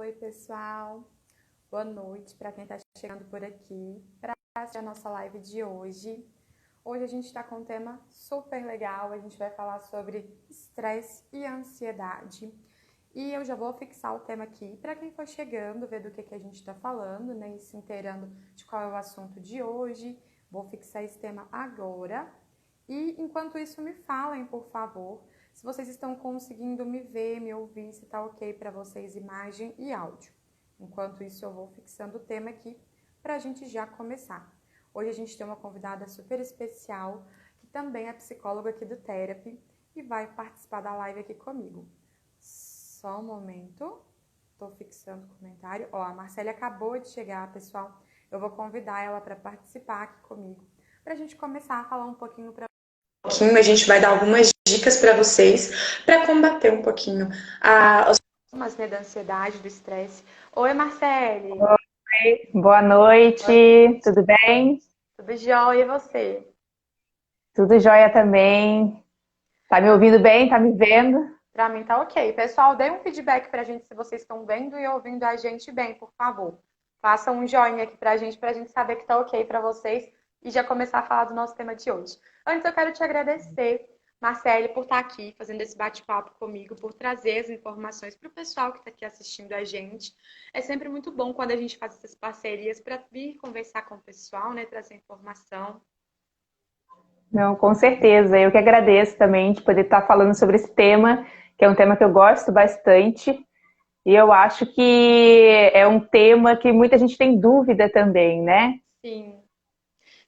Oi, pessoal. Boa noite para quem está chegando por aqui para assistir a nossa live de hoje. Hoje a gente está com um tema super legal. A gente vai falar sobre estresse e ansiedade. E eu já vou fixar o tema aqui para quem for chegando, ver do que a gente está falando, né? E se inteirando de qual é o assunto de hoje. Vou fixar esse tema agora. E enquanto isso, me falem, por favor, se vocês estão conseguindo me ver, me ouvir, se está ok para vocês imagem e áudio. Enquanto isso, eu vou fixando o tema aqui para a gente já começar. Hoje a gente tem uma convidada super especial, que também é psicóloga aqui do Therapy e vai participar da live aqui comigo. Só um momento, estou fixando o comentário. Ó, a Marcele acabou de chegar, pessoal. Eu vou convidar ela para participar aqui comigo, para a gente começar a falar um pouquinho a gente vai dar algumas dicas para vocês para combater um pouquinho os sintomas, né, da ansiedade, do estresse. Oi, Marcele. Oi, boa noite, tudo bem? Tudo jóia, e você? Tudo jóia também. Tá me ouvindo bem? Tá me vendo? Para mim tá ok. Pessoal, dê um feedback pra gente se vocês estão vendo e ouvindo a gente bem, por favor. Façam um joinha aqui pra gente saber que tá ok para vocês e já começar a falar do nosso tema de hoje. Antes eu quero te agradecer, Marcele, por estar aqui fazendo esse bate-papo comigo, por trazer as informações para o pessoal que está aqui assistindo a gente. É sempre muito bom quando a gente faz essas parcerias para vir conversar com o pessoal, né, trazer informação. Não, com certeza. Eu que agradeço também de poder estar falando sobre esse tema, que é um tema que eu gosto bastante. E eu acho que é um tema que muita gente tem dúvida também, né? Sim.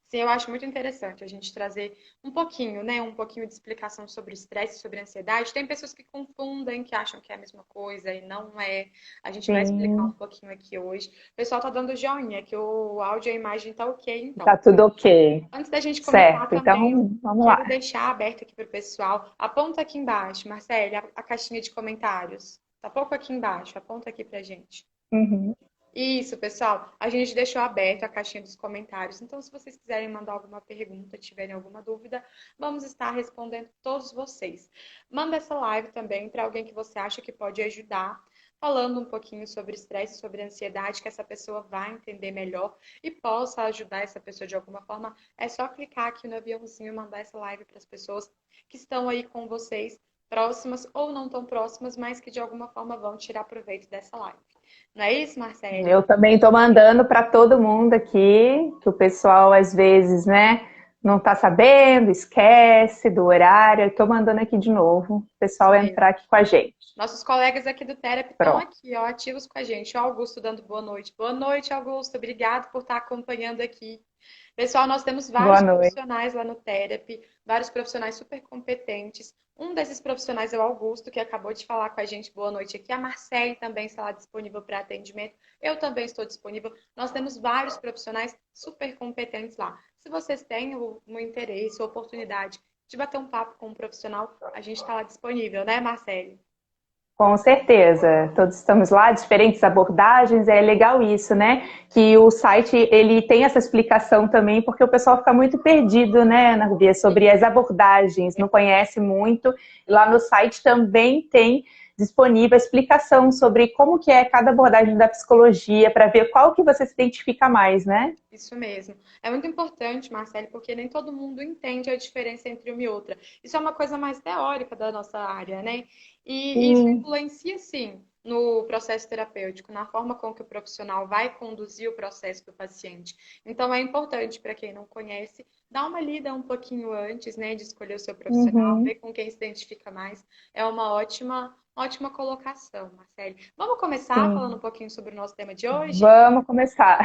Sim, eu acho muito interessante a gente trazer um pouquinho, né? Um pouquinho de explicação sobre o estresse, sobre a ansiedade. Tem pessoas que confundem, que acham que é a mesma coisa e não é. A gente vai explicar um Sim, pouquinho aqui hoje. O pessoal tá dando joinha, que o áudio e a imagem tá ok, então. tá tudo ok. Antes da gente começar Certo, também, eu então vamos quero lá. deixar aberto aqui para o pessoal. Aponta aqui embaixo, Marcele, a caixinha de comentários. Tá pouco aqui embaixo, aponta aqui pra gente. Uhum. Isso, pessoal. A gente deixou aberto a caixinha dos comentários. Então, se vocês quiserem mandar alguma pergunta, tiverem alguma dúvida, vamos estar respondendo todos vocês. Manda essa live também para alguém que você acha que pode ajudar, falando um pouquinho sobre estresse, sobre ansiedade, que essa pessoa vai entender melhor e possa ajudar essa pessoa de alguma forma. É só clicar aqui no aviãozinho e mandar essa live para as pessoas que estão aí com vocês, próximas ou não tão próximas, mas que de alguma forma vão tirar proveito dessa live. Não é isso, Marcele? Eu também estou mandando para todo mundo aqui, que o pessoal às vezes, né, não está sabendo, esquece do horário. Estou mandando aqui de novo, o Isso pessoal mesmo. entrar aqui com a gente. Nossos colegas aqui do Therapy estão Pronto. aqui, ó, ativos com a gente. O Augusto dando boa noite. Boa noite, Augusto. Obrigado por estar acompanhando aqui. Pessoal, nós temos Boa vários noite. profissionais lá no Therapy, vários profissionais super competentes. Um desses profissionais é o Augusto, que acabou de falar com a gente. Boa noite aqui. A Marcele também está lá disponível para atendimento. Eu também estou disponível. Nós temos vários profissionais super competentes lá. Se vocês têm um interesse ou oportunidade de bater um papo com um profissional, a gente está lá disponível, né, Marcele? Com certeza, todos estamos lá, diferentes abordagens, é legal isso, né? Que o site, ele tem essa explicação também, porque o pessoal fica muito perdido, né, na Rubia, sobre as abordagens, não conhece muito. Lá no site também tem disponível a explicação sobre como que é cada abordagem da psicologia, para ver qual que você se identifica mais, né? Isso mesmo. É muito importante, Marcele, porque nem todo mundo entende a diferença entre uma e outra. Isso é uma coisa mais teórica da nossa área, né? E isso Sim. influencia, sim, no processo terapêutico, na forma com que o profissional vai conduzir o processo do paciente. Então, é importante, para quem não conhece, dar uma lida um pouquinho antes, né, de escolher o seu profissional, Uhum. ver com quem se identifica mais. É uma ótima colocação, Marcele. Vamos começar falando um Sim. pouquinho sobre o nosso tema de hoje? Vamos começar.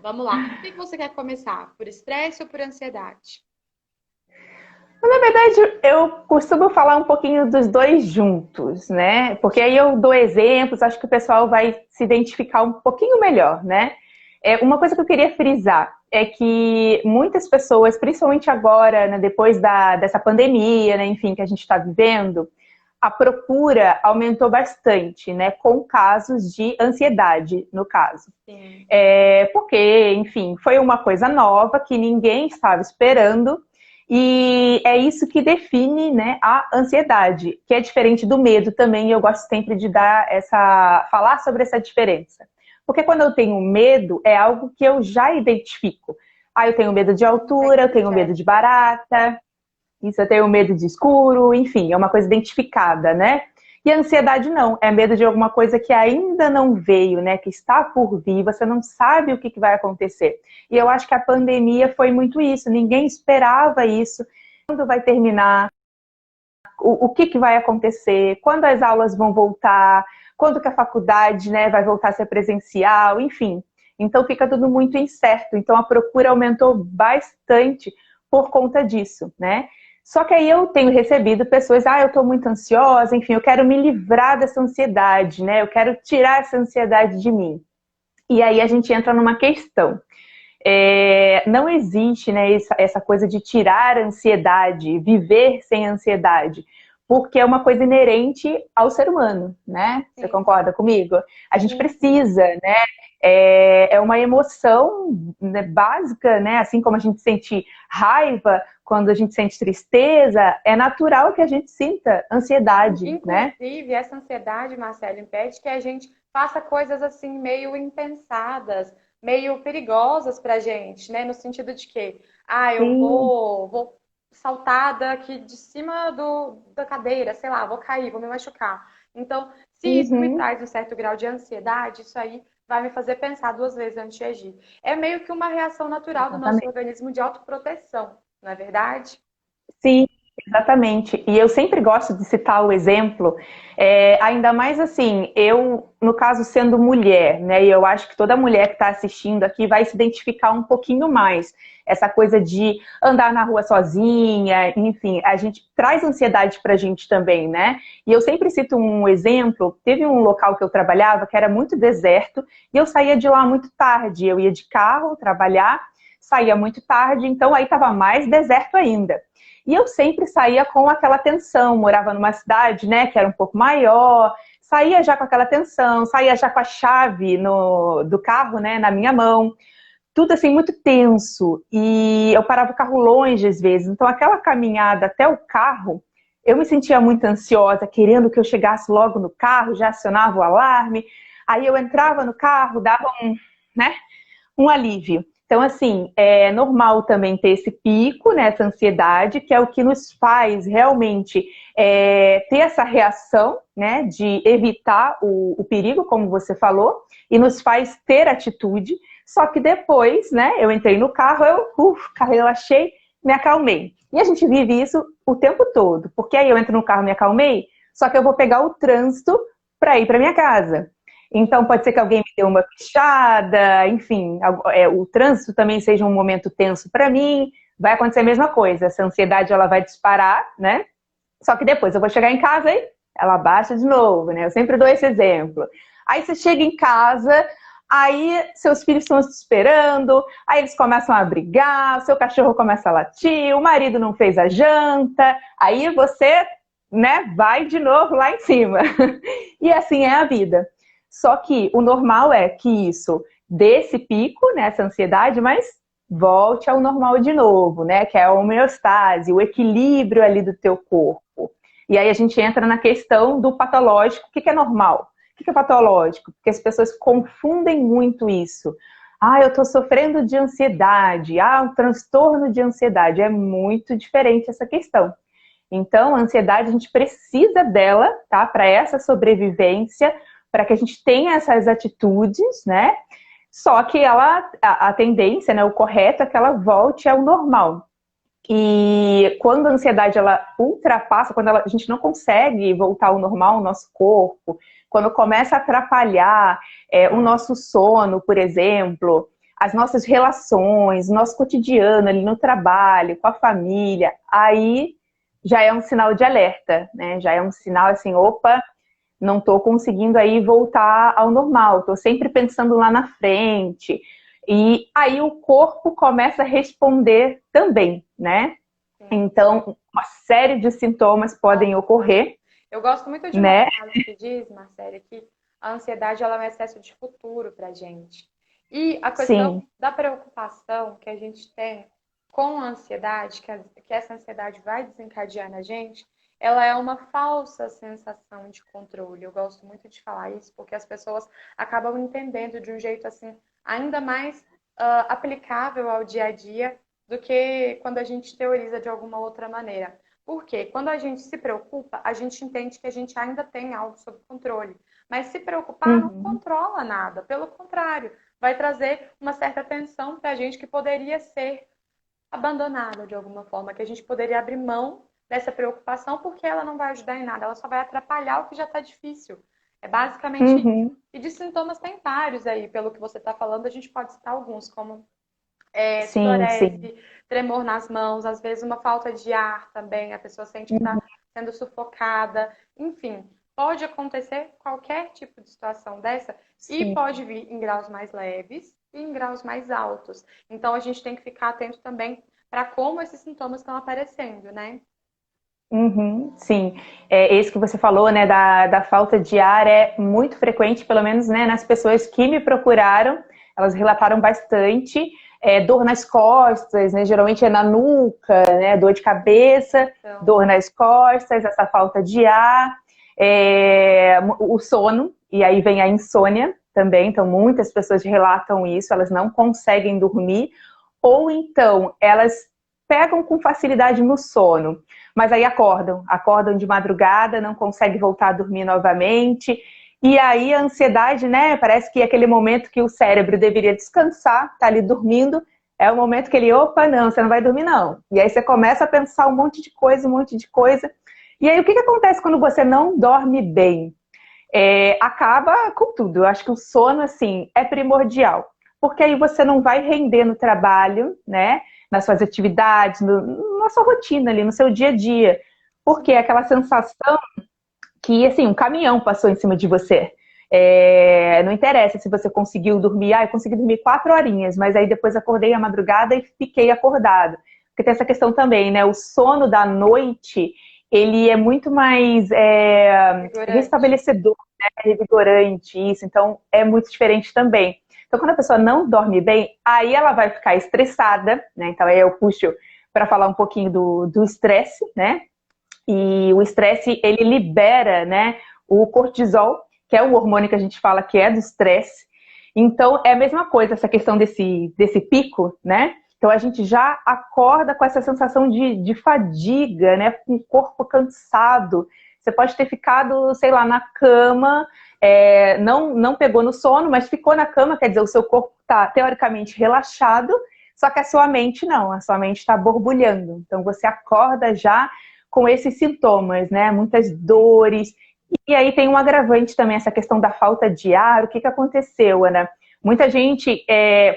Vamos lá. Por que você quer começar? Por estresse ou por ansiedade? Na verdade, eu costumo falar um pouquinho dos dois juntos, né? Porque aí eu dou exemplos, acho que o pessoal vai se identificar um pouquinho melhor, né? Uma coisa que eu queria frisar é que muitas pessoas, principalmente agora, né, depois dessa pandemia, né, enfim, que a gente está vivendo, a procura aumentou bastante, né? Com casos de ansiedade, no caso. Sim. Porque, enfim, foi uma coisa nova que ninguém estava esperando. E é isso que define, né, a ansiedade, que é diferente do medo também, e eu gosto sempre de falar sobre essa diferença. Porque quando eu tenho medo, é algo que eu já identifico. Ah, eu tenho medo de altura, eu tenho medo de barata, isso, eu tenho medo de escuro, enfim, é uma coisa identificada, né? E a ansiedade não, é medo de alguma coisa que ainda não veio, né? Que está por vir, você não sabe o que vai acontecer. E eu acho que a pandemia foi muito isso, ninguém esperava isso. Quando vai terminar, o que vai acontecer, quando as aulas vão voltar, quando que a faculdade, né, vai voltar a ser presencial, enfim. Então fica tudo muito incerto. Então a procura aumentou bastante por conta disso, né? Só que aí eu tenho recebido pessoas, eu estou muito ansiosa, enfim, eu quero me livrar dessa ansiedade, né? Eu quero tirar essa ansiedade de mim. E aí a gente entra numa questão. Não existe, né, essa coisa de tirar a ansiedade, viver sem ansiedade, porque é uma coisa inerente ao ser humano, né? Você Sim. concorda comigo? A gente Sim. precisa, né? É uma emoção, né, básica, né? Assim como a gente sente raiva, quando a gente sente tristeza, é natural que a gente sinta ansiedade, né? Inclusive, essa ansiedade, Marcelo, impede que a gente faça coisas assim meio impensadas, meio perigosas pra gente, né? No sentido de que, eu Sim. vou saltar daqui de cima da cadeira, sei lá, vou cair, vou me machucar. Então, se isso me Uhum. traz um certo grau de ansiedade, isso aí vai me fazer pensar duas vezes antes de agir. É meio que uma reação natural do nosso Exatamente. organismo de autoproteção, não é verdade? Sim, exatamente. E eu sempre gosto de citar o exemplo, ainda mais assim, eu, no caso, sendo mulher, né? E eu acho que toda mulher que está assistindo aqui vai se identificar um pouquinho mais. Essa coisa de andar na rua sozinha, enfim, a gente traz ansiedade pra gente também, né? E eu sempre cito um exemplo, teve um local que eu trabalhava que era muito deserto, e eu saía de lá muito tarde. Eu ia de carro trabalhar, saía muito tarde, então aí estava mais deserto ainda. E eu sempre saía com aquela tensão, morava numa cidade, né, que era um pouco maior, saía já com aquela tensão, saía já com a chave do carro, né, na minha mão, tudo assim muito tenso. E eu parava o carro longe às vezes, então aquela caminhada até o carro, eu me sentia muito ansiosa, querendo que eu chegasse logo no carro, já acionava o alarme. Aí eu entrava no carro, dava né, um alívio. Então, assim, é normal também ter esse pico, né, essa ansiedade, que é o que nos faz realmente ter essa reação, né, de evitar o perigo, como você falou, e nos faz ter atitude. Só que depois, né, eu entrei no carro, relaxei, me acalmei. E a gente vive isso o tempo todo, porque aí eu entro no carro, me acalmei, só que eu vou pegar o trânsito para ir para minha casa. Então, pode ser que alguém me dê uma pichada, enfim, o trânsito também seja um momento tenso para mim, vai acontecer a mesma coisa, essa ansiedade ela vai disparar, né? Só que depois eu vou chegar em casa e ela baixa de novo, né? Eu sempre dou esse exemplo. Aí você chega em casa, aí seus filhos estão te esperando, aí eles começam a brigar, seu cachorro começa a latir, o marido não fez a janta, aí você, né, vai de novo lá em cima. E assim é a vida. Só que o normal é que isso dê esse pico, né, essa ansiedade, mas volte ao normal de novo, né? Que é a homeostase, o equilíbrio ali do teu corpo. E aí a gente entra na questão do patológico. O que é normal? O que é patológico? Porque as pessoas confundem muito isso. Eu estou sofrendo de ansiedade. Um transtorno de ansiedade. É muito diferente essa questão. Então, a ansiedade, a gente precisa dela, tá? Para essa sobrevivência, para que a gente tenha essas atitudes, né? Só que a tendência, né, o correto é que ela volte ao normal. E quando a ansiedade ela ultrapassa, quando a gente não consegue voltar ao normal, o nosso corpo, quando começa a atrapalhar o nosso sono, por exemplo, as nossas relações, o nosso cotidiano ali no trabalho, com a família, aí já é um sinal de alerta, né? Já é um sinal assim, opa, não estou conseguindo aí voltar ao normal, estou sempre pensando lá na frente. E aí o corpo começa a responder também, né? Sim. Então, uma série de sintomas podem ocorrer, Eu gosto muito de uma né? frase que diz, Marcela, que a ansiedade ela é um excesso de futuro para a gente. E a questão Sim, da preocupação que a gente tem com a ansiedade, que essa ansiedade vai desencadear na gente, ela é uma falsa sensação de controle. Eu gosto muito de falar isso porque as pessoas acabam entendendo de um jeito assim ainda mais aplicável ao dia a dia do que quando a gente teoriza de alguma outra maneira. Porque quando a gente se preocupa, a gente entende que a gente ainda tem algo sob controle. Mas se preocupar não Uhum. controla nada, pelo contrário, vai trazer uma certa tensão para a gente que poderia ser abandonada de alguma forma, que a gente poderia abrir mão dessa preocupação porque ela não vai ajudar em nada, ela só vai atrapalhar o que já está difícil. É basicamente isso. Uhum. E de sintomas tem vários aí, pelo que você está falando, a gente pode citar alguns, como Sim, sim. sudorese, tremor nas mãos, às vezes uma falta de ar também, a pessoa sente que está Uhum. sendo sufocada, enfim. Pode acontecer qualquer tipo de situação dessa e Sim. pode vir em graus mais leves e em graus mais altos. Então a gente tem que ficar atento também para como esses sintomas estão aparecendo, né? Uhum, sim, esse que você falou, né, da falta de ar é muito frequente, pelo menos, né, nas pessoas que me procuraram, elas relataram bastante, dor nas costas, né, geralmente é na nuca, né, dor de cabeça, Então, dor nas costas, essa falta de ar, o sono, e aí vem a insônia também, então muitas pessoas relatam isso, elas não conseguem dormir, ou então elas pegam com facilidade no sono, mas aí acordam de madrugada, não conseguem voltar a dormir novamente, e aí a ansiedade, né, parece que é aquele momento que o cérebro deveria descansar, tá ali dormindo, é o momento que ele, opa, não, você não vai dormir não. E aí você começa a pensar um monte de coisa, e aí o que acontece quando você não dorme bem? Acaba com tudo. Eu acho que o sono, assim, é primordial. Porque aí você não vai render no trabalho, né? Nas suas atividades, na sua rotina ali, no seu dia a dia. Porque é aquela sensação que, assim, um caminhão passou em cima de você. Não interessa se você conseguiu dormir, eu consegui dormir 4 horinhas, mas aí depois acordei à madrugada e fiquei acordado. Porque tem essa questão também, né? O sono da noite, ele é muito mais figurante. restabelecedor, né? Revigorante, isso. Então, é muito diferente também. Então, quando a pessoa não dorme bem, aí ela vai ficar estressada, né? Então, aí eu puxo para falar um pouquinho do estresse, né? E o estresse, ele libera, né, o cortisol, que é o hormônio que a gente fala que é do estresse. Então, é a mesma coisa essa questão desse pico, né? Então, a gente já acorda com essa sensação de fadiga, né? Com o corpo cansado. Você pode ter ficado, sei lá, na cama, não pegou no sono, mas ficou na cama, quer dizer, o seu corpo está teoricamente relaxado, só que a sua mente não, a sua mente está borbulhando. Então, você acorda já com esses sintomas, né? Muitas dores. E aí tem um agravante também, essa questão da falta de ar. O que aconteceu, Ana? Muita gente,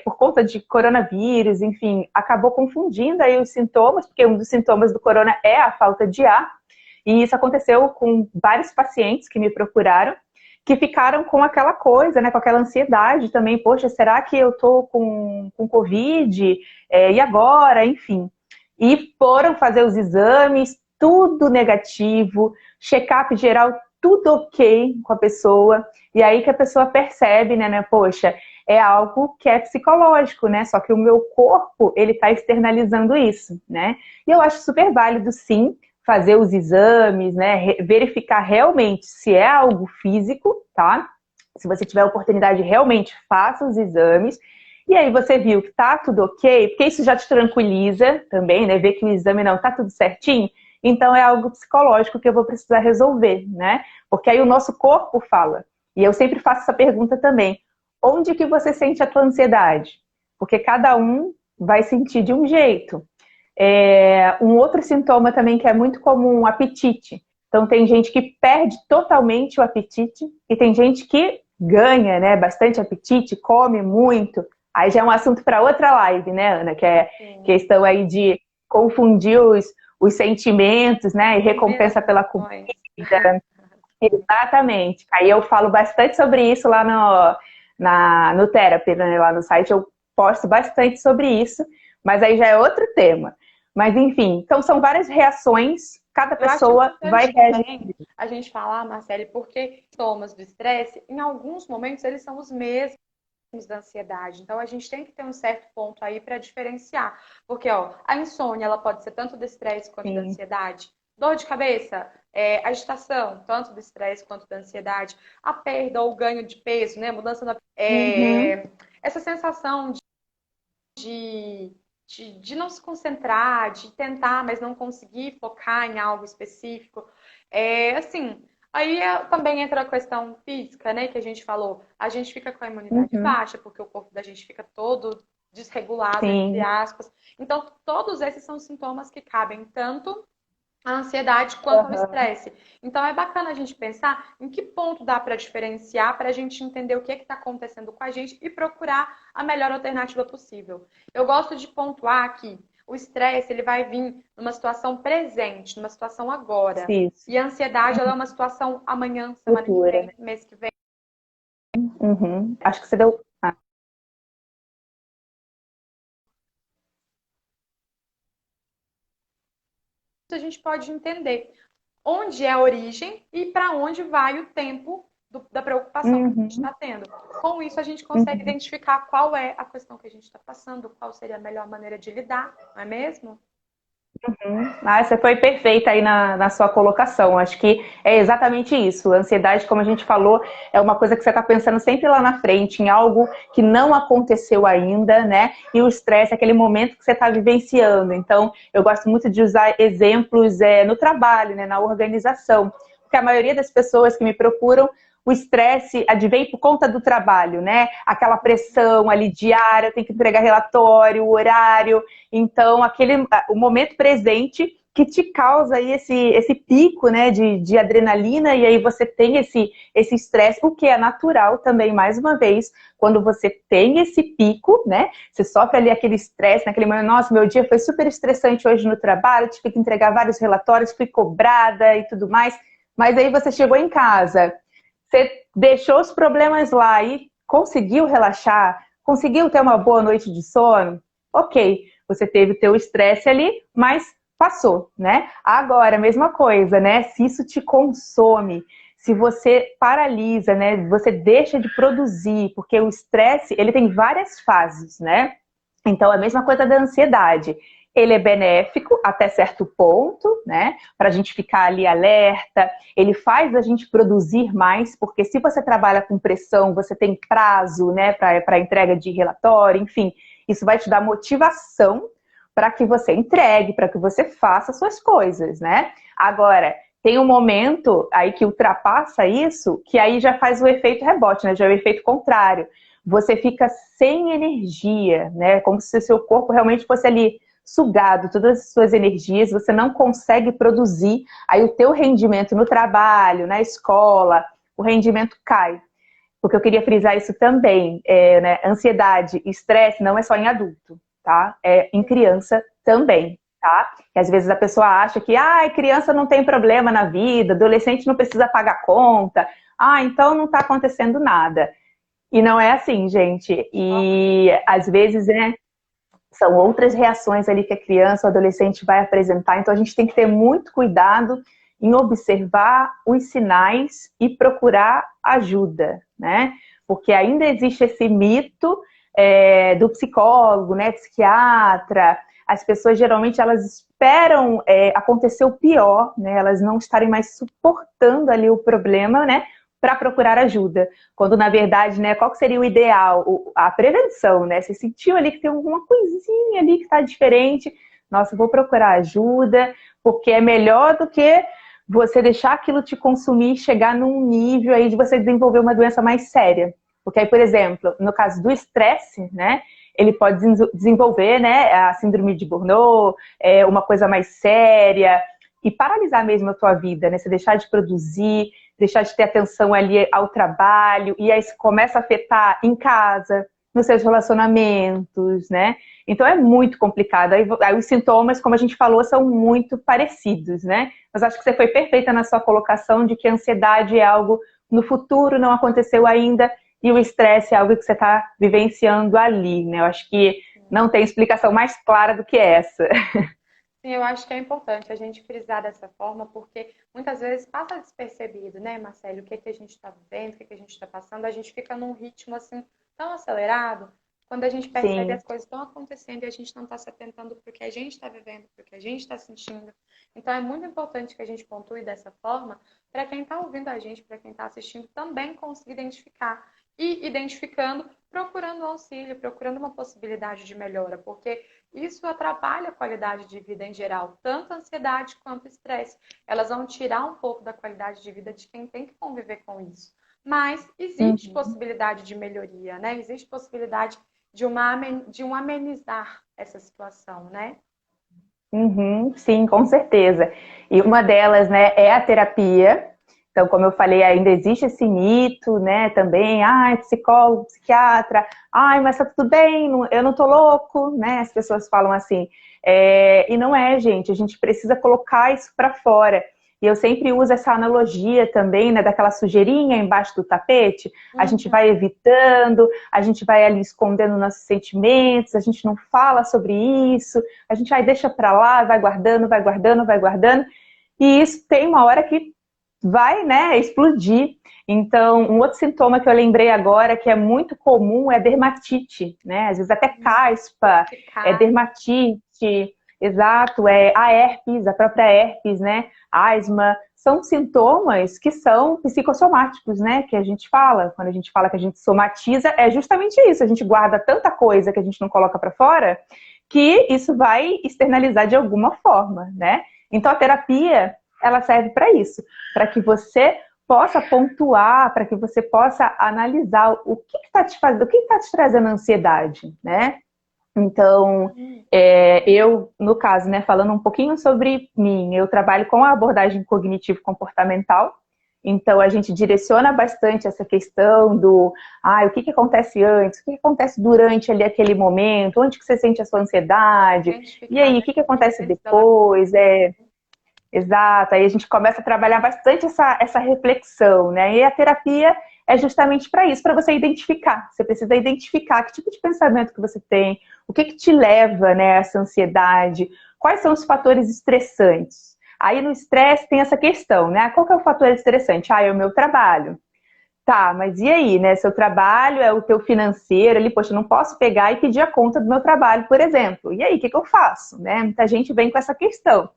por conta de coronavírus, enfim, acabou confundindo aí os sintomas, porque um dos sintomas do corona é a falta de ar. E isso aconteceu com vários pacientes que me procuraram, que ficaram com aquela coisa, né, com aquela ansiedade também. Poxa, será que eu tô com Covid? E agora? Enfim. E foram fazer os exames, tudo negativo, check-up geral, tudo ok com a pessoa. E aí que a pessoa percebe, né, poxa, é algo que é psicológico, né? Só que o meu corpo, ele tá externalizando isso, né? E eu acho super válido, sim, fazer os exames, né? Verificar realmente se é algo físico, tá? Se você tiver a oportunidade, realmente faça os exames. E aí você viu que tá tudo ok, porque isso já te tranquiliza também, né? Ver que o exame não tá tudo certinho. Então é algo psicológico que eu vou precisar resolver, né? Porque aí o nosso corpo fala. E eu sempre faço essa pergunta também. Onde que você sente a tua ansiedade? Porque cada um vai sentir de um jeito. Um outro sintoma também que é muito comum, o apetite. Então tem gente que perde totalmente o apetite e tem gente que ganha, né, bastante apetite, come muito. Aí já é um assunto para outra live, né, Ana? Que é Sim. questão aí de confundir os sentimentos, né, e Primeiras recompensa pela comida. emoções. Exatamente. Aí eu falo bastante sobre isso lá no Therapy, né, lá no site eu posto bastante sobre isso, mas aí já é outro tema. Mas enfim, então são várias reações, cada Eu acho pessoa vai importante reagir. também a gente falar, Marcele, porque sintomas do estresse, em alguns momentos, eles são os mesmos da ansiedade. Então, a gente tem que ter um certo ponto aí para diferenciar. Porque, ó, a insônia, ela pode ser tanto do estresse quanto da Sim. ansiedade. Dor de cabeça, agitação, tanto do estresse quanto da ansiedade. A perda ou ganho de peso, né? Mudança na... Uhum. essa sensação de não se concentrar, de tentar, mas não conseguir focar em algo específico. Assim, aí também entra a questão física, né, que a gente falou. A gente fica com a imunidade Uhum. baixa, porque o corpo da gente fica todo desregulado, entre Sim. aspas. Então, todos esses são sintomas que cabem tanto a ansiedade quanto ao Aham. estresse. Então é bacana a gente pensar em que ponto dá para diferenciar para a gente entender o que está acontecendo com a gente e procurar a melhor alternativa possível. Eu gosto de pontuar que o estresse ele vai vir numa situação presente, numa situação agora. Isso. E a ansiedade ela é Uhum. uma situação amanhã, semana que Futura, vem, né? mês que vem. Uhum. Acho que você deu. Ah. A gente pode entender onde é a origem e para onde vai o tempo da preocupação que a gente Uhum. está tendo. Com isso, a gente consegue Uhum. identificar qual é a questão que a gente está passando, qual seria a melhor maneira de lidar, não é mesmo? Ah, você foi perfeita aí na sua colocação. Acho que é exatamente isso. A ansiedade, como a gente falou, é uma coisa que você está pensando sempre lá na frente, em algo que não aconteceu ainda, né? E o estresse é aquele momento que você está vivenciando. Então, eu gosto muito de usar exemplos no trabalho, né? Na organização. Porque a maioria das pessoas que me procuram o estresse advém por conta do trabalho, né? Aquela pressão ali diária, tem que entregar relatório, horário. Então, o momento presente que te causa aí esse pico, né, de adrenalina, e aí você tem esse estresse, o que é natural também, mais uma vez, quando você tem esse pico, né, você sofre ali aquele estresse, naquele momento, nossa, meu dia foi super estressante hoje no trabalho, tive que entregar vários relatórios, fui cobrada e tudo mais, mas aí você chegou em casa, você deixou os problemas lá e conseguiu relaxar, conseguiu ter uma boa noite de sono, ok, você teve o teu estresse ali, mas passou, né? Agora, a mesma coisa, né? Se isso te consome, se você paralisa, né? Você deixa de produzir, porque o estresse, ele tem várias fases, né? Então, a mesma coisa da ansiedade. Ele é benéfico até certo ponto, né? Para a gente ficar ali alerta. Ele faz a gente produzir mais, porque se você trabalha com pressão, você tem prazo, né? Para entrega de relatório, enfim. Isso vai te dar motivação para que você entregue, para que você faça suas coisas, né? Agora, tem um momento aí que ultrapassa isso, que aí já faz o efeito rebote, né? Já é o efeito contrário. Você fica sem energia, né? Como se o seu corpo realmente fosse ali sugado, todas as suas energias, você não consegue produzir, aí o teu rendimento no trabalho, na escola, o rendimento cai. Porque eu queria frisar isso também, né? Ansiedade, estresse não é só em adulto, tá? É em criança também, tá? Que às vezes a pessoa acha que, criança não tem problema na vida, adolescente não precisa pagar conta, então não tá acontecendo nada. E não é assim, gente. E às vezes, né, são outras reações ali que a criança ou adolescente vai apresentar, então a gente tem que ter muito cuidado em observar os sinais e procurar ajuda, né? Porque ainda existe esse mito do psicólogo, né, psiquiatra. As pessoas geralmente elas esperam acontecer o pior, né? Elas não estarem mais suportando ali o problema, né? Para procurar ajuda. Quando, na verdade, né, qual que seria o ideal? A prevenção, né? Você sentiu ali que tem alguma coisinha ali que está diferente. Nossa, vou procurar ajuda, porque é melhor do que você deixar aquilo te consumir e chegar num nível aí de você desenvolver uma doença mais séria. Porque aí, por exemplo, no caso do estresse, né? Ele pode desenvolver, né, a síndrome de Burnout, uma coisa mais séria, e paralisar mesmo a tua vida, né? Você deixar de produzir, deixar de ter atenção ali ao trabalho, e aí isso começa a afetar em casa, nos seus relacionamentos, né? Então é muito complicado. Aí os sintomas, como a gente falou, são muito parecidos, né? Mas acho que você foi perfeita na sua colocação de que a ansiedade é algo no futuro, não aconteceu ainda, e o estresse é algo que você está vivenciando ali, né? Eu acho que não tem explicação mais clara do que essa. Sim, eu acho que é importante a gente frisar dessa forma, porque muitas vezes passa despercebido, né, Marcelo, o que que a gente está vivendo, o que que a gente está passando, a gente fica num ritmo assim tão acelerado, quando a gente percebe sim. as coisas estão acontecendo e a gente não está se atentando para o que a gente está vivendo, para o que a gente está sentindo. Então é muito importante que a gente pontue dessa forma para quem está ouvindo a gente, para quem está assistindo, também conseguir identificar. E identificando, procurando auxílio, procurando uma possibilidade de melhora, porque isso atrapalha a qualidade de vida em geral, tanto a ansiedade quanto o estresse. Elas vão tirar um pouco da qualidade de vida de quem tem que conviver com isso. Mas existe Uhum. possibilidade de melhoria, né? Existe possibilidade de um amenizar essa situação, né? Uhum, sim, com certeza. E uma delas, né, é a terapia. Então, como eu falei, ainda existe esse mito, né, também, ai, psicólogo, psiquiatra, ai, mas tá tudo bem, eu não tô louco, né, as pessoas falam assim. E não é, gente, a gente precisa colocar isso para fora. E eu sempre uso essa analogia também, né, daquela sujeirinha embaixo do tapete, a gente Uhum. vai evitando, a gente vai ali escondendo nossos sentimentos, a gente não fala sobre isso, a gente aí deixa para lá, vai guardando, vai guardando, vai guardando, e isso tem uma hora que vai, né, explodir. Então, um outro sintoma que eu lembrei agora, que é muito comum, é dermatite, né? Às vezes até caspa, é Urticária. dermatite, exato, é a herpes, a própria herpes, né? Asma, são sintomas que são psicossomáticos, né? Que a gente fala, quando a gente fala que a gente somatiza, é justamente isso, a gente guarda tanta coisa que a gente não coloca para fora, que isso vai externalizar de alguma forma, né? Então a terapia, ela serve para isso, para que você possa pontuar, para que você possa analisar o que está te fazendo, o que está te trazendo ansiedade, né? Então, Hum. eu, no caso, né, falando um pouquinho sobre mim, eu trabalho com a abordagem cognitivo-comportamental, então a gente direciona bastante essa questão do, o que acontece antes, o que acontece durante ali aquele momento, onde que você sente a sua ansiedade, e Identificar, aí, o né? que acontece Antes dela. depois, exato, aí a gente começa a trabalhar bastante essa reflexão, né? E a terapia é justamente para isso, para você identificar. Você precisa identificar que tipo de pensamento que você tem, o que te leva, né, a essa ansiedade, quais são os fatores estressantes. Aí no estresse tem essa questão, né? Qual que é o fator estressante? É o meu trabalho. Tá, mas e aí, né? Seu trabalho é o teu financeiro ali, poxa, eu não posso pegar e pedir a conta do meu trabalho, por exemplo. E aí, o que eu faço? Né? Muita gente vem com essa questão.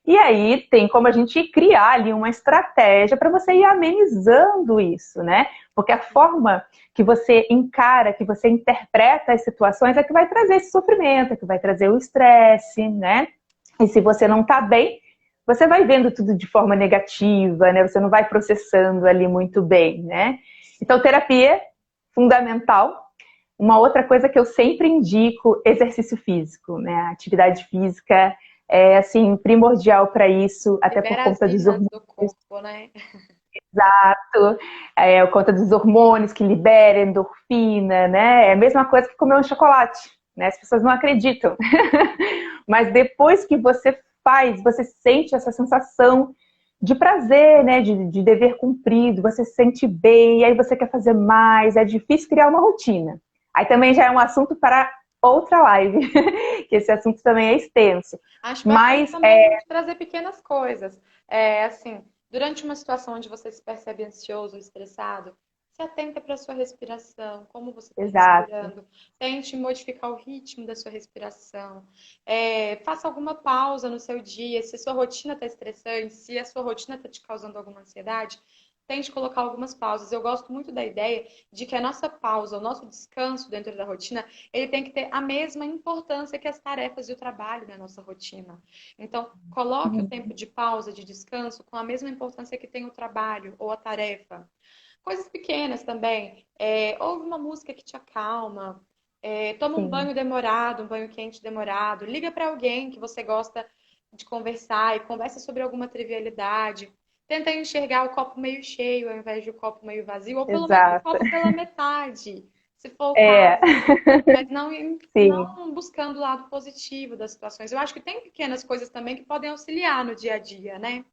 E aí tem como a gente criar ali uma estratégia para você ir amenizando isso, né? Porque a forma que você encara, que você interpreta as situações é que vai trazer esse sofrimento, é que vai trazer o estresse, né? E se você não está bem, você vai vendo tudo de forma negativa, né? Você não vai processando ali muito bem, né? Então, terapia, fundamental. Uma outra coisa que eu sempre indico, exercício físico, né? A atividade física é, assim, primordial para isso, até por Libera as conta dos hormonas hormônios, do corpo, né? por conta dos hormônios que liberam endorfina, né? É a mesma coisa que comer um chocolate, né? As pessoas não acreditam. Mas depois que você faz, você sente essa sensação de prazer, né? De dever cumprido, você se sente bem, e aí você quer fazer mais, é difícil criar uma rotina. Aí também já é um assunto para outra live, que esse assunto também é extenso. Acho bacana Mas também a gente trazer pequenas coisas. Assim, durante uma situação onde você se percebe ansioso ou estressado, se atenta para a sua respiração, como você está exato. respirando. Tente modificar o ritmo da sua respiração. Faça alguma pausa no seu dia. Se a sua rotina está estressante, se a sua rotina está te causando alguma ansiedade, tente colocar algumas pausas. Eu gosto muito da ideia de que a nossa pausa, o nosso descanso dentro da rotina, ele tem que ter a mesma importância que as tarefas e o trabalho na nossa rotina. Então, coloque o tempo de pausa, de descanso, com a mesma importância que tem o trabalho ou a tarefa. Coisas pequenas também. Ouve uma música que te acalma. Toma um Sim, banho demorado, um banho quente demorado. Liga para alguém que você gosta de conversar e conversa sobre alguma trivialidade. Tenta enxergar o copo meio cheio ao invés de o copo meio vazio, ou pelo menos o exato. copo pela metade, se for o É, caso. Mas sim. não buscando o lado positivo das situações. Eu acho que tem pequenas coisas também que podem auxiliar no dia a dia, né?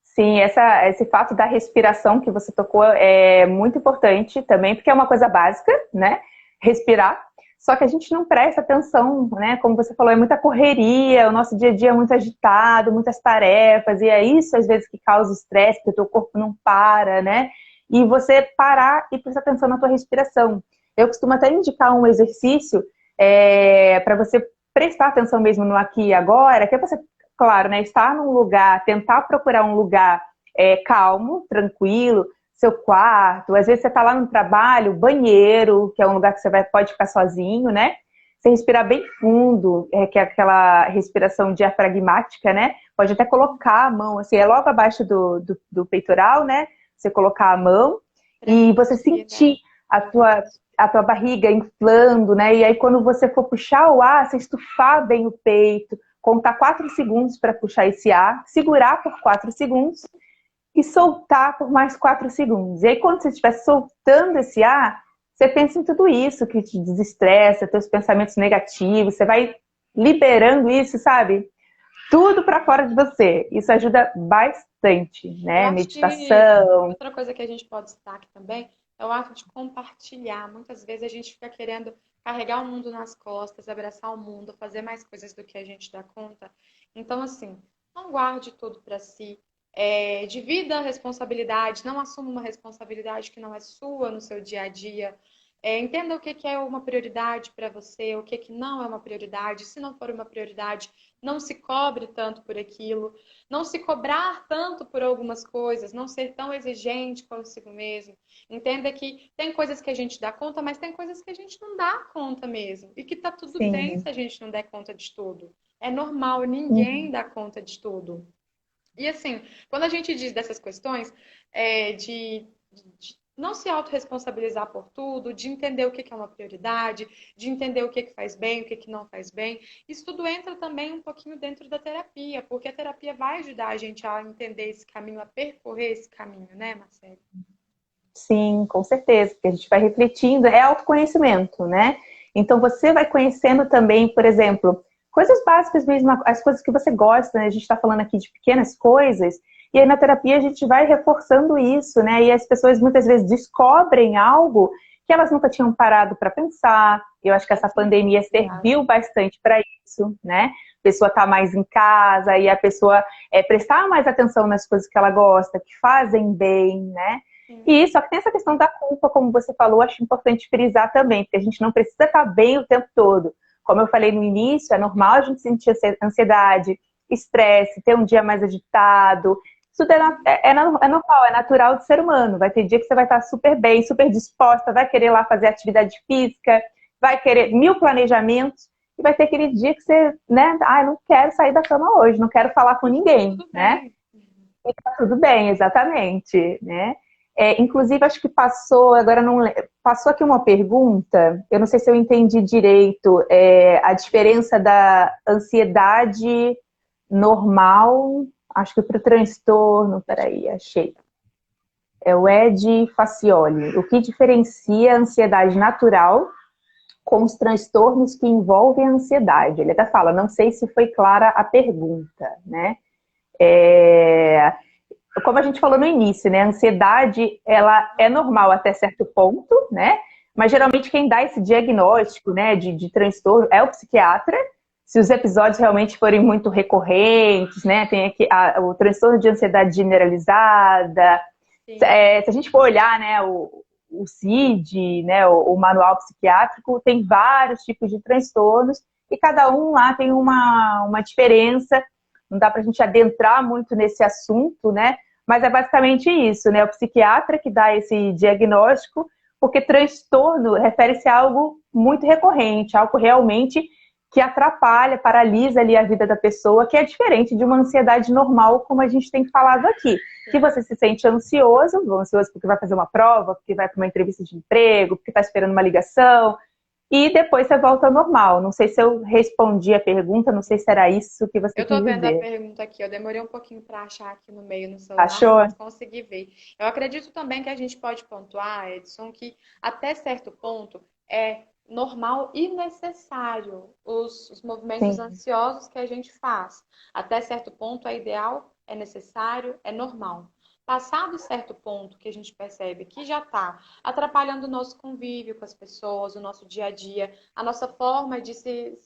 Sim, esse fato da respiração que você tocou é muito importante também, porque é uma coisa básica, né? Respirar. Só que a gente não presta atenção, né? Como você falou, é muita correria, o nosso dia a dia é muito agitado, muitas tarefas, e é isso às vezes que causa estresse, porque o teu corpo não para, né? E você parar e prestar atenção na tua respiração. Eu costumo até indicar um exercício para você prestar atenção mesmo no aqui e agora, que é você, claro, né, estar num lugar, tentar procurar um lugar calmo, tranquilo, seu quarto, às vezes você está lá no trabalho, banheiro, que é um lugar que você pode ficar sozinho, né? Você respirar bem fundo, que é aquela respiração diafragmática, né? Pode até colocar a mão, assim, é logo abaixo do peitoral, né? Você colocar a mão e você Permitir, sentir né? a tua barriga inflando, né? E aí quando você for puxar o ar, você estufar bem o peito, contar 4 segundos para puxar esse ar, segurar por 4 segundos e soltar por mais 4 segundos. E aí, quando você estiver soltando esse ar, você pensa em tudo isso que te desestressa, teus pensamentos negativos, você vai liberando isso, sabe? Tudo para fora de você. Isso ajuda bastante, Eu né? acho que Meditação. outra coisa que a gente pode citar aqui também é o ato de compartilhar. Muitas vezes a gente fica querendo carregar o mundo nas costas, abraçar o mundo, fazer mais coisas do que a gente dá conta. Então, assim, não guarde tudo para si. Divida a responsabilidade, não assuma uma responsabilidade que não é sua no seu dia a dia. Entenda o que que é uma prioridade para você, o que que não é uma prioridade. Se não for uma prioridade, não se cobre tanto por aquilo. Não se cobrar tanto por algumas coisas, não ser tão exigente consigo mesmo. Entenda que tem coisas que a gente dá conta, mas tem coisas que a gente não dá conta mesmo. E que tá tudo bem Sim. se a gente não der conta de tudo. É normal, ninguém Uhum. dá conta de tudo. E assim, quando a gente diz dessas questões, de não se autorresponsabilizar por tudo, de entender o que é uma prioridade, de entender o que faz bem, o que não faz bem, isso tudo entra também um pouquinho dentro da terapia, porque a terapia vai ajudar a gente a entender esse caminho, a percorrer esse caminho, né, Marcelo? Sim, com certeza, porque a gente vai refletindo, é autoconhecimento, né? Então você vai conhecendo também, por exemplo, coisas básicas mesmo, as coisas que você gosta, né? A gente está falando aqui de pequenas coisas, e aí na terapia a gente vai reforçando isso, né? E as pessoas muitas vezes descobrem algo que elas nunca tinham parado para pensar. Eu acho que essa pandemia serviu bastante para isso, né? A pessoa está mais em casa e a pessoa prestar mais atenção nas coisas que ela gosta, que fazem bem, né? E só que tem essa questão da culpa, como você falou, acho importante frisar também, porque a gente não precisa estar bem o tempo todo. Como eu falei no início, é normal a gente sentir ansiedade, estresse, ter um dia mais agitado. Isso é normal, é natural do ser humano. Vai ter dia que você vai estar super bem, super disposta, vai querer lá fazer atividade física, vai querer 1000 planejamentos, e vai ter aquele dia que você, né, não quero sair da cama hoje, não quero falar com ninguém, Tudo né? bem. E tá tudo bem, exatamente, né? Inclusive, acho que passou, agora não passou aqui uma pergunta, eu não sei se eu entendi direito, a diferença da ansiedade normal, acho que para o transtorno, peraí, achei. É o Ed Facioli. O que diferencia a ansiedade natural com os transtornos que envolvem a ansiedade? Ele até fala, não sei se foi clara a pergunta, né? Como a gente falou no início, né? A ansiedade, ela é normal até certo ponto, né? Mas geralmente quem dá esse diagnóstico, né, de transtorno é o psiquiatra. Se os episódios realmente forem muito recorrentes, né? Tem aqui o transtorno de ansiedade generalizada. Se a gente for olhar, né, o CID, né, o manual psiquiátrico, tem vários tipos de transtornos e cada um lá tem uma diferença. Não dá para a gente adentrar muito nesse assunto, né? Mas é basicamente isso, né? O psiquiatra que dá esse diagnóstico, porque transtorno refere-se a algo muito recorrente, algo realmente que atrapalha, paralisa ali a vida da pessoa, que é diferente de uma ansiedade normal, como a gente tem falado aqui. Que você se sente ansioso porque vai fazer uma prova, porque vai para uma entrevista de emprego, porque está esperando uma ligação, e depois você volta ao normal. Não sei se eu respondi a pergunta, não sei se era isso que você Eu quis tô vendo a dizer. pergunta aqui, eu demorei um pouquinho para achar aqui no meio no celular, Achou? mas consegui ver. Eu acredito também que a gente pode pontuar, Edson, que até certo ponto é normal e necessário os movimentos Sim. ansiosos que a gente faz. Até certo ponto é ideal, é necessário, é normal. Passado certo ponto que a gente percebe que já está atrapalhando o nosso convívio com as pessoas, o nosso dia a dia, a nossa forma de se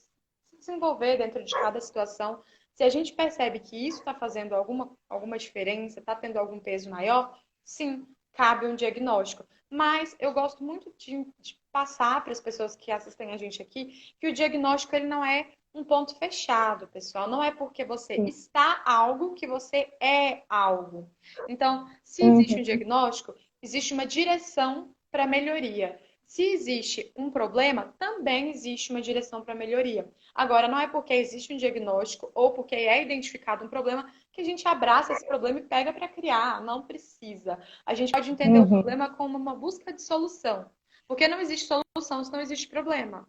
desenvolver dentro de cada situação. Se a gente percebe que isso está fazendo alguma diferença, está tendo algum peso maior, sim, cabe um diagnóstico. Mas eu gosto muito de passar para as pessoas que assistem a gente aqui que o diagnóstico ele não é um ponto fechado, pessoal. Não é porque você Sim. está algo que você é algo. Então, se existe um Uhum. diagnóstico, existe uma direção para melhoria. Se existe um problema, também existe uma direção para melhoria. Agora, não é porque existe um diagnóstico ou porque é identificado um problema que a gente abraça esse problema e pega para criar. Não precisa. A gente pode entender o Uhum. problema como uma busca de solução. Porque não existe solução se não existe problema.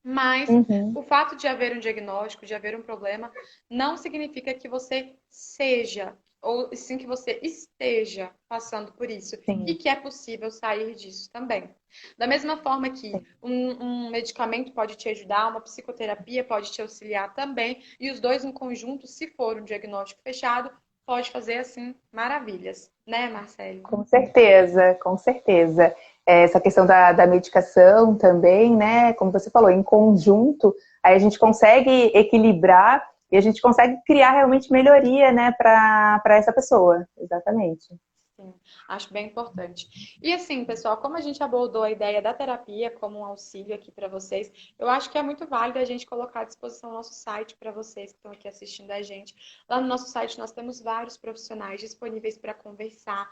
Mas Uhum. o fato de haver um diagnóstico, de haver um problema, não significa que você seja, ou sim que você esteja passando por isso. E Sim, que é possível sair disso também. Da mesma forma que sim. um medicamento pode te ajudar, uma psicoterapia pode te auxiliar também, e os dois em conjunto, se for um diagnóstico fechado, pode fazer assim maravilhas, né, Marcele? Com certeza, com certeza. Essa questão da medicação também, né? Como você falou, em conjunto, aí a gente consegue equilibrar e a gente consegue criar realmente melhoria, né, para essa pessoa. Exatamente. Sim, acho bem importante. E assim, pessoal, como a gente abordou a ideia da terapia como um auxílio aqui para vocês, eu acho que é muito válido a gente colocar à disposição o nosso site para vocês que estão aqui assistindo a gente. Lá no nosso site nós temos vários profissionais disponíveis para conversar,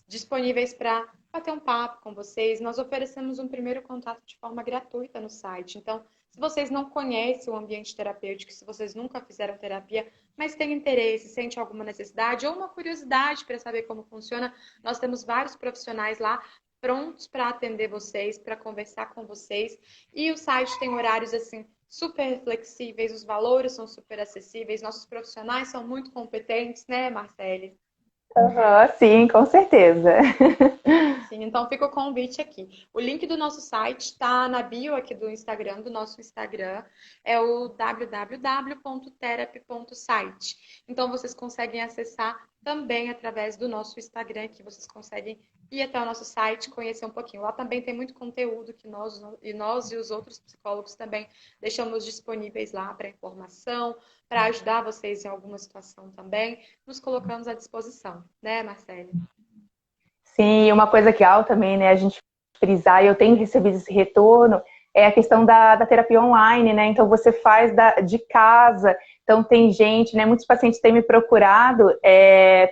disponíveis para bater um papo com vocês. Nós oferecemos um primeiro contato de forma gratuita no site. Então, se vocês não conhecem o ambiente terapêutico, se vocês nunca fizeram terapia, mas tem interesse, sente alguma necessidade ou uma curiosidade para saber como funciona, nós temos vários profissionais lá prontos para atender vocês, para conversar com vocês. E o site tem horários assim super flexíveis, os valores são super acessíveis, nossos profissionais são muito competentes, né, Marcele? Uhum, sim, com certeza. Sim, então fica o convite aqui. O link do nosso site está na bio aqui do Instagram, do nosso Instagram, é o www.therapy.site. Então vocês conseguem acessar também através do nosso Instagram, que vocês conseguem ir até o nosso site, conhecer um pouquinho. Lá também tem muito conteúdo que nós e os outros psicólogos também deixamos disponíveis lá para informação, para ajudar vocês em alguma situação também. Nos colocamos à disposição, né, Marcele? Sim, uma coisa que é legal também, né, a gente frisar, e eu tenho recebido esse retorno, é a questão da terapia online, né? Então você faz de casa, então tem gente, né? Muitos pacientes têm me procurado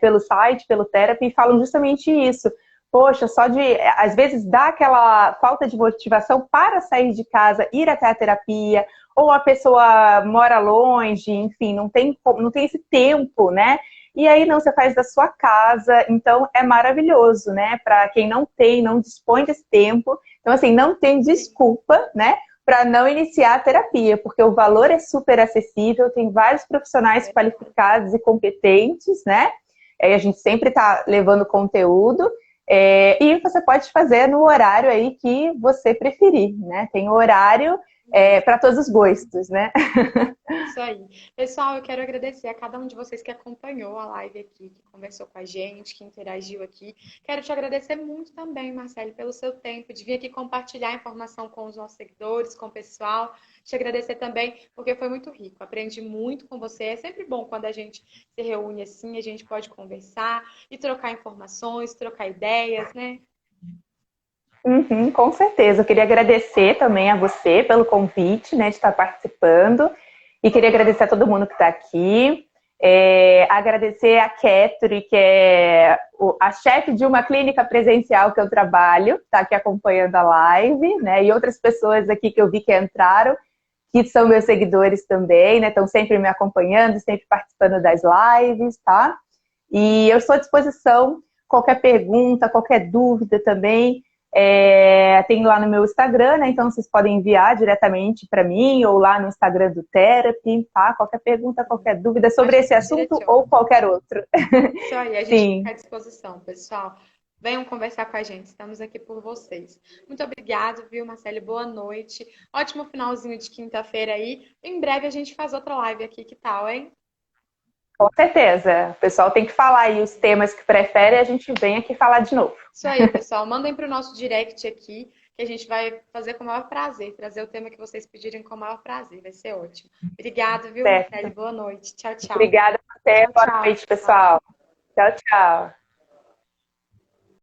pelo site, pelo Therapy, e falam justamente isso. Poxa, só de, às vezes, dá aquela falta de motivação para sair de casa, ir até a terapia, ou a pessoa mora longe, enfim, não tem esse tempo, né? E aí não, você faz da sua casa, então é maravilhoso, né? Para quem não tem, não dispõe desse tempo. Então, assim, não tem desculpa, né? Para não iniciar a terapia, porque o valor é super acessível, tem vários profissionais qualificados e competentes, né? Aí a gente sempre está levando conteúdo. E você pode fazer no horário aí que você preferir, né? Tem horário para todos os gostos, né? Isso aí. Pessoal, eu quero agradecer a cada um de vocês que acompanhou a live aqui, que conversou com a gente, que interagiu aqui. Quero te agradecer muito também, Marcelo, pelo seu tempo de vir aqui compartilhar informação com os nossos seguidores, com o pessoal. Te agradecer também, porque foi muito rico. Aprendi muito com você. É sempre bom quando a gente se reúne assim, a gente pode conversar e trocar informações, trocar ideias, né? Uhum, com certeza. Eu queria agradecer também a você pelo convite, né, de estar participando. E queria agradecer a todo mundo que está aqui. Agradecer a Ketri, que é a chefe de uma clínica presencial que eu trabalho, está aqui acompanhando a live, né? E outras pessoas aqui que eu vi que entraram, que são meus seguidores também, né? Estão sempre me acompanhando, sempre participando das lives, tá? E eu estou à disposição, qualquer pergunta, qualquer dúvida também. Tem lá no meu Instagram, né? Então vocês podem enviar diretamente para mim ou lá no Instagram do Therapy, tá? Qualquer pergunta, qualquer dúvida A sobre esse gente se assunto ou direciona. qualquer outro. Isso aí, a gente fica Sim, à disposição, pessoal. Venham conversar com a gente, estamos aqui por vocês. Muito obrigado, viu, Marcele? Boa noite. Ótimo finalzinho de quinta-feira aí. Em breve a gente faz outra live aqui, que tal, hein? com certeza. O pessoal tem que falar aí os temas que prefere e a gente vem aqui falar de novo. Isso aí, pessoal. Mandem para o nosso direct aqui, que a gente vai fazer com o maior prazer, trazer o tema que vocês pedirem com o maior prazer. Vai ser ótimo. Obrigado, viu, Marcele? Certo. Boa noite. Tchau, tchau. Obrigada a você. Tchau, Boa tchau, noite, pessoal. pessoal. Tchau, tchau.